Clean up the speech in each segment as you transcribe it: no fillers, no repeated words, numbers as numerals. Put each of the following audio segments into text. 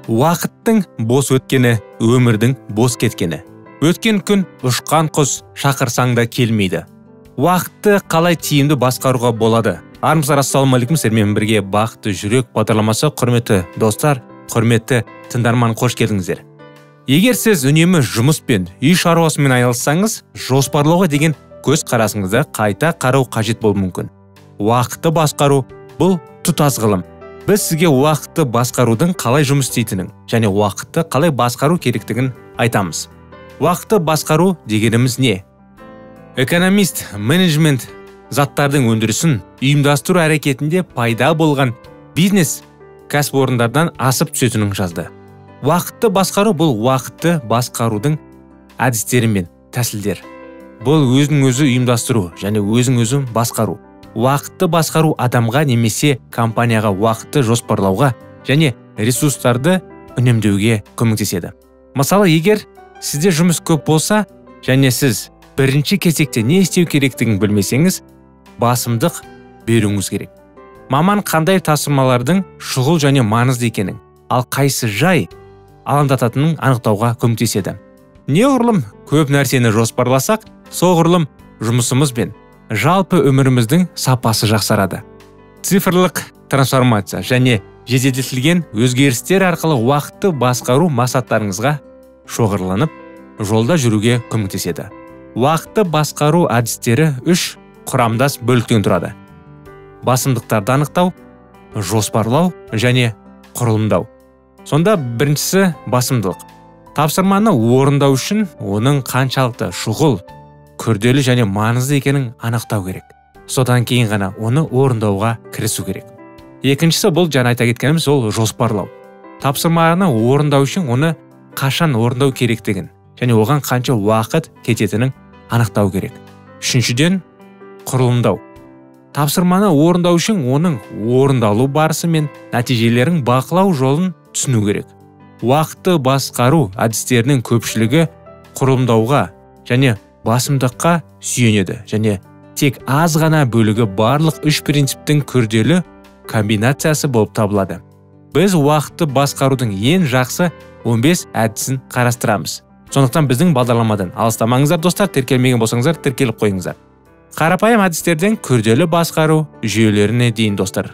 Уақыттың бос өткені, өмірдің бос кеткені. Өткен күн ұшқан құс шақырсаң да келмейді. Уақытты қалай тиімді басқаруға болады? Армысыздар, ассалаумағалейкум, сіздермен бірге бақытты жүрек бағдарламасы. Құрметті достар, құрметті тыңдарман, қош келдіңіздер. Егер сіз үнемі жұмыспен, үй шаруасымен айналыссаңыз, жоспарлауға деген көз қарасыңызды қайта қарау қажет болуы мүмкін. Уақытты басқару бұл тұтас ғылым. Біз сізге уақытты басқарудың қалай жұмыс істейтінін және уақытты қалай басқару керектігін айтамыз. Уақытты басқару дегеніміз не? Экономист, менеджмент заттардың өндірісін ұйымдастыру әрекетінде пайда болған бизнес кәсіпорындардан асып түсетінін жазды. Уақытты басқару бұл уақытты басқарудың әдістері мен тәсілдер. Бұл өзін-өзі ұйымдастыру және өзін-өзі басқару. Уақытты басқару адамға немесе компанияға уақытты жоспарлауға және ресурстарды үнемдеуге көмектеседі. Мысалы, егер сізде жұмыс көп болса және сіз бірінші кезекте не істеу керектігін білмесеңіз, басымдық беруіңіз керек. Маман қандай тапсырмалардың шұғыл және маңызды екенін, ал қайсы жай алаңдататынын анықтауға көмектеседі. Неғұрлым көп нәрсені жоспарласақ, соғұрлым жұмысымыз бен жалпы өміріміздің сапасы жақсарады. Цифрлық трансформация және жеделдетілген өзгерістер арқылы уақытты басқару мақсаттарыңызға шоғырланып, жолда жүруге көмектеседі. Уақытты басқару әдістері 3 құрамдас бөліктен тұрады. Басымдықтарды анықтау, жоспарлау және құрылымдау. Сонда біріншісі басымдылық. Тапсырманы орындау үшін оның қаншалықты шұғыл, күрделі және маңызды екенін анықтау керек. Содан кейін ғана оны орындауға кірісу керек. Екіншісі бұл жаңа айта кеткеніміз, ол жоспарлау. Тапсырманы орындау үшін оны қашан орындау керектігін және оған қанша уақыт кететінін анықтау керек. Үшіншіден, құрылымдау. Тапсырманы орындау үшін оның орындалу барысы мен нәтижелерін бақылау жолын түсіну керек. Уақытты басқару әдістерінің көпшілігі құрылымдауға және басымдыққа сүйенеді және тек аз ғана бөлігі барлық 3 принциптің күрделі комбинациясы болып табылады. Біз уақытты басқарудың ең жақсы 15 әдісін қарастырамыз. Сондықтан біздің бағдарламадан алыстамаңыздар достар, тіркелмеген болсаңыздар, тіркеліп қойыңыздар. Қарапайым әдістерден күрделі басқару жүйелеріне дейін достар.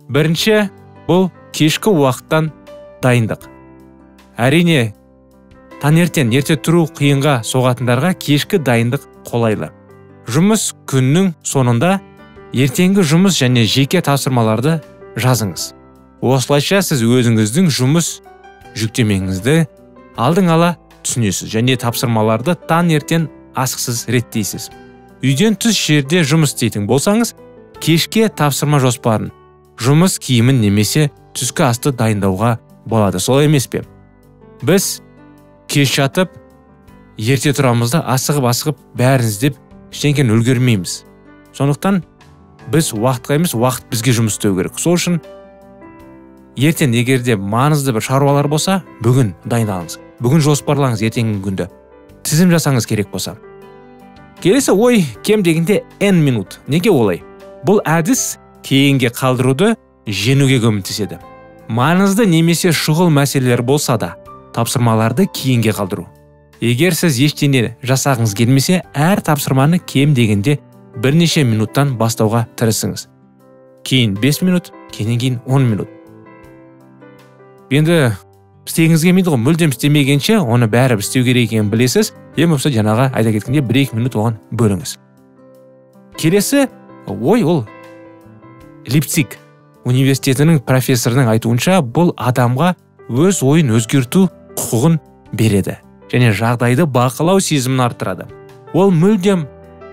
Бірінші, бұл кешкі уақыттан дайындық. Әрине, таңертең ерте тұру қиынға соғатындарға кешкі дайындық қолайлы. Жұмыс күннің соңында ертеңгі жұмыс және жеке тапсырмаларды жазыңыз. Осылайша сіз өзіңіздің жұмыс жүктемеңізді алдын ала түсінесіз және тапсырмаларды таңертең асықсыз реттейсіз. Үйден тыс жерде жұмыс істейтін болсаңыз, кешке тапсырма жоспарын, жұмыс киімін немесе түскі асты дайындауға болады. Солай емес пе? Біз кеш жатып, ерте тұрамызда асығып бәрін іздеп ештеңені үлгермейміз. Сондықтан біз уақытқа емес, уақыт бізге жұмыс істеу керек. Сол үшін ертең егерде маңызды бір шаруалар болса, бүгін дайындалыңыз. Бүгін жоспарлаңыз ертеңгі күнді. Тізім жасаңыз керек болса. Келесі ой кем дегенде n минут. Неге олай? Бұл әдіс кейінге қалдыруды жеңуге көмектеседі. Маңызды немесе шұғыл мәселелер болса да, тапсырмаларды кейінге қалдыру. Егер сіз ештеңе жасағыңыз келмесе, әр тапсырманы кем дегенде бірнеше минуттан бастауға тырысыңыз. Кейін 5 минут, кейін 10 минут. Енді істегіңіз келмейді ғой, мүлдем істемегенше, оны бәрі істеу керек екенін білесіз. Ең болса жаңаға айта кеткенде 1-2 минут оған бөліңіз. Келесі ой ол Лейпциг университетінің профессорының айтуынша, бұл адамға өз ойын өзгерту құқығын береді және жағдайды бақылау сезімін арттырады. Ол мүлдем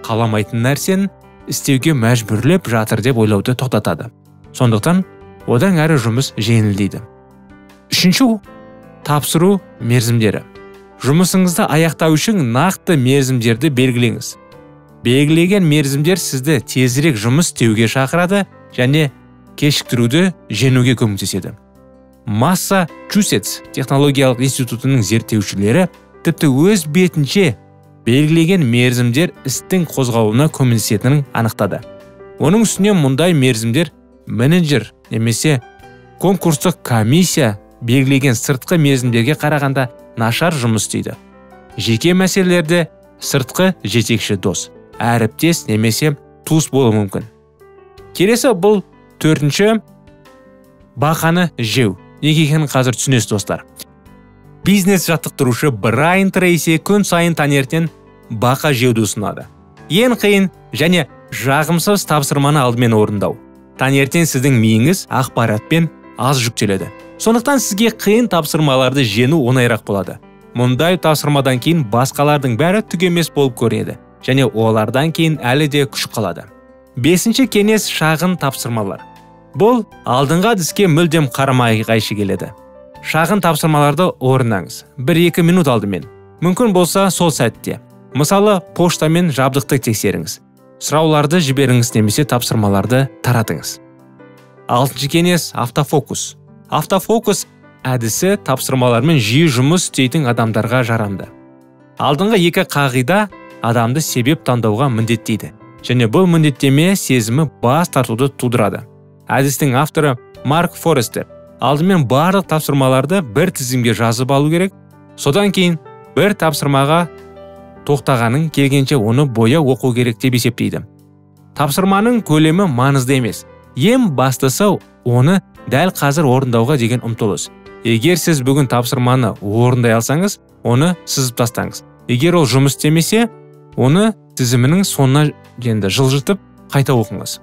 қаламайтын нәрсені істеуге мәжбүрлеп жатыр деп ойлауды тоқтатады. Сондықтан одан әрі жұмыс жеңілдейді. Үшінші, тапсыру мерзімдері. Жұмысыңызды аяқтау үшін нақты мерзімдерді белгілеңіз. Белгілеген мерзімдер сізді тезірек жұмыс істеуге шақырады және кешіктіруді жеңуге көмектеседі. Массачусетс технологиялық институтының зерттеушілері тіпті өз бетінше белгілеген мерзімдер істің қозғалуына көмектесетінін анықтады. Оның үстіне мұндай мерзімдер менеджер немесе конкурстық комиссия белгілеген сыртқы мерзімдерге қарағанда нашар жұмыс істейді. Жеке мәселелерде сыртқы жетекші дос, әріптес немесе туыс болуы мүмкін. Келесі бұл төртінші бақаны жеу. Неге екенін қазір түсінесіз достар. Бизнес жаттықтырушы Брайан Трейси күн сайын таңертең бақа жеуді ұсынады. Ең қиын және жағымсыз тапсырманы алдымен орындау. Таңертең сіздің миыңыз ақпаратпен аз жүктеледі. Сондықтан сізге қиын тапсырмаларды жеңу оңайырақ болады. Мұндай тапсырмадан кейін басқалардың бәрі түк емес болып көрінеді және олардан кейін әлі де күш қалады. Бесінші кеңес шағын тапсырмалар. Бұл алдыңғы әдіске мүлдем қарама-қайшы келеді. Шағын тапсырмаларды орындаңыз. 1-2 минут алдымен. Мүмкін болса сол сәтте. Мысалы, поштамен жабдықты тексеріңіз. Сұрауларды жіберіңіз немесе тапсырмаларды таратыңыз. Алтыншы кеңес автофокус. Автофокус әдісі тапсырмалармен жиі жұмыс істейтін адамдарға жарамды. Алдыңғы екі қағида адамды себеп таңдауға міндеттейді. Және бұл міндеттеме сезімі бас тартуды тудырады. Әдістің авторы Марк Форестер алдымен барлық тапсырмаларды бір тізімге жазып алу керек. Содан кейін бір тапсырмаға тоқтағанын келгенше оны боя оқу керек деп есептейді. Тапсырманың көлемі маңызды емес. Ең бастысы оны дәл қазір орындауға деген ұмтылыс. Егер сіз бүгін тапсырманы орындай алсаңыз, оны сызып тастаңыз. Егер ол жұмыс істемесе, оны тізімінің соңына жылжытып қайта оқыңыз.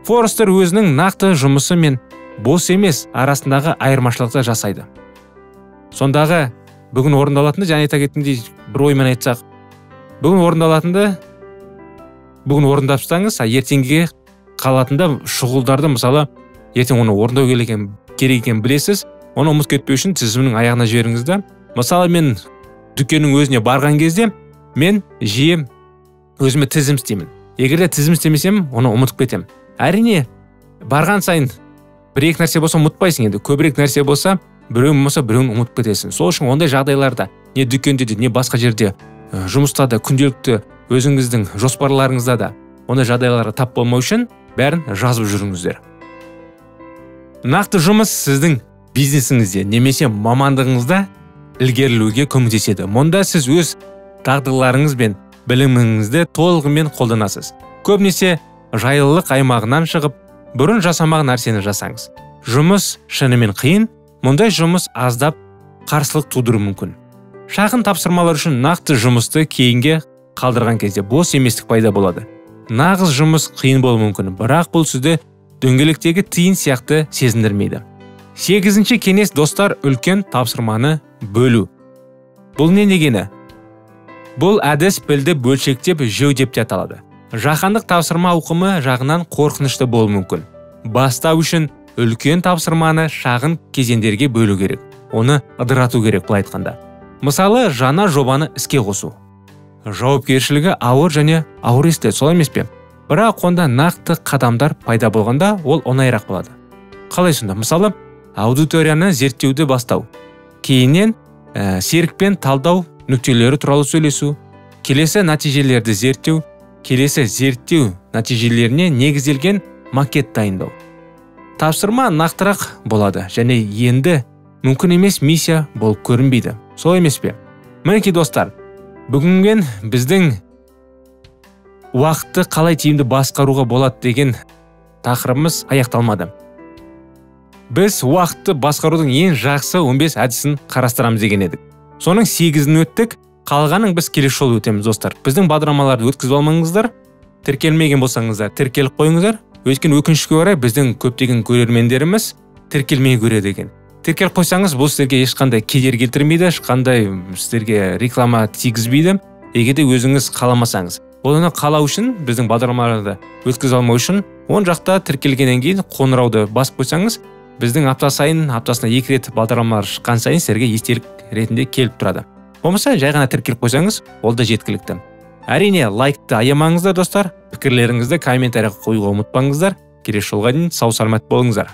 Форестер өзінің нақты жұмысы мен бос емес арасындағы айырмашылықты жасайды. Сондағы бүгін орындалатынды және айта кеткендей бір оймен айтсақ, бүгін орындалатынды бүгін орындап тастаңыз, ертеңге қалатында шұғылдарды, мысалы, ертең оны орындау керек екенін білесіз, оны ұмытып кетпеу үшін тізімнің аяғына жіберіңіз да. Мысалы, мен дүкеннің өзіне барған кезде мен жиі өзіме тізім істеймін. Егер де тізім істемесем, оны ұмытып кетемін. Әрине, барған сайын бір-екі нәрсе болса ұмытпайсың, енді көбірек нәрсе болса, біреуін болса біреуін ұмытып кетесің. Сол үшін ондай жағдайларда, не дүкенде де, не басқа жерде, жұмыста да, күнделікті өзіңіздің жоспарларыңызда да ондай жағдайларға тап болмау үшін бәрін жазып жүріңіздер. Нақты жұмыс сіздің бизнесіңізде немесе мамандығыңызда ілгерілеуге көмектеседі. Мұнда сіз өз дағдыларыңыз бен біліміңізді толығымен қолданасыз. Көбінесе жайлылық аймағынан шығып, бұрын жасамаған нәрсені жасаңыз. Жұмыс шынымен қиын, мұндай жұмыс аздап қарсылық тудыруы мүмкін. Шағын тапсырмалар үшін нақты жұмысты кейінге қалдырған кезде бос еместік пайда болады. Нағыз жұмыс қиын болуы мүмкін, бірақ бұл сізді дөңгелектегі тиын сияқты сезіндірмейді. 8-ші кеңес достар, үлкен тапсырманы бөлу. Бұл не дегені? Бұл әдіс пілді бөлшектеп жеу деп те аталады. Жаһандық тапсырма ауқымы жағынан қорқынышты болуы мүмкін. Бастау үшін үлкен тапсырманы шағын кезеңдерге бөлу керек. Оны ыдырату керек, былай айтқанда. Мысалы, жаңа жобаны іске қосу. Жауапкершілігі ауыр және ауыр естіледі, солай емес пе? Бірақ онда нақты қадамдар пайда болғанда ол оңайырақ болады. Қалай сонда? Мысалы, аудиторияны зерттеуді бастау. Кейіннен серікпен талдау нүктелері туралы сөйлесу. Келесі нәтижелерді зерттеу. Келесі зерттеу нәтижелеріне негізделген макет дайындау. Тапсырма нақтырақ болады және енді мүмкін емес миссия болып көрінбейді. Солай емес пе? Мінекей достар, бүгінген біздің уақытты қалай тиімді басқаруға болады деген тақырыбымыз аяқталмады. Біз уақытты басқарудың ең жақсы 15 әдісін қарастырамыз деген едік. Соның 8-ін өттік, қалғанын біз келесі жолы өтеміз достар. Біздің бағдарламаларды өткізіп алмаңыздар, тіркелмеген болсаңыздар, тіркеліп қойыңыздар. Өйткені өкінішке орай біздің көптеген көрермендеріміз тіркелмей көреді екен. Тіркеліп қойсаңыз, бұл сіздерге ешқандай кедергі келтірмейді, ешқандай сіздерге реклама тигізбейді, егер де өзіңіз қаламасаңыз. Оны қалау үшін, біздің бағдарламаларды өткізе алмау үшін, оң жақта тіркелгеннен кейін қоңырауды басып қойсаңыз, біздің апта сайын, аптасына 2 рет бағдарламалар шыққан сайын сіздерге естелік ретінде келіп тұрады. Болмаса жай ғана тіркеліп қойсаңыз, ол да жеткілікті. Әрине, лайкты аямаңыздар достар, пікірлеріңізді комментарияға қоюға ұмытпаңыздар. Келесі жолға дейін сау саламат болыңыздар.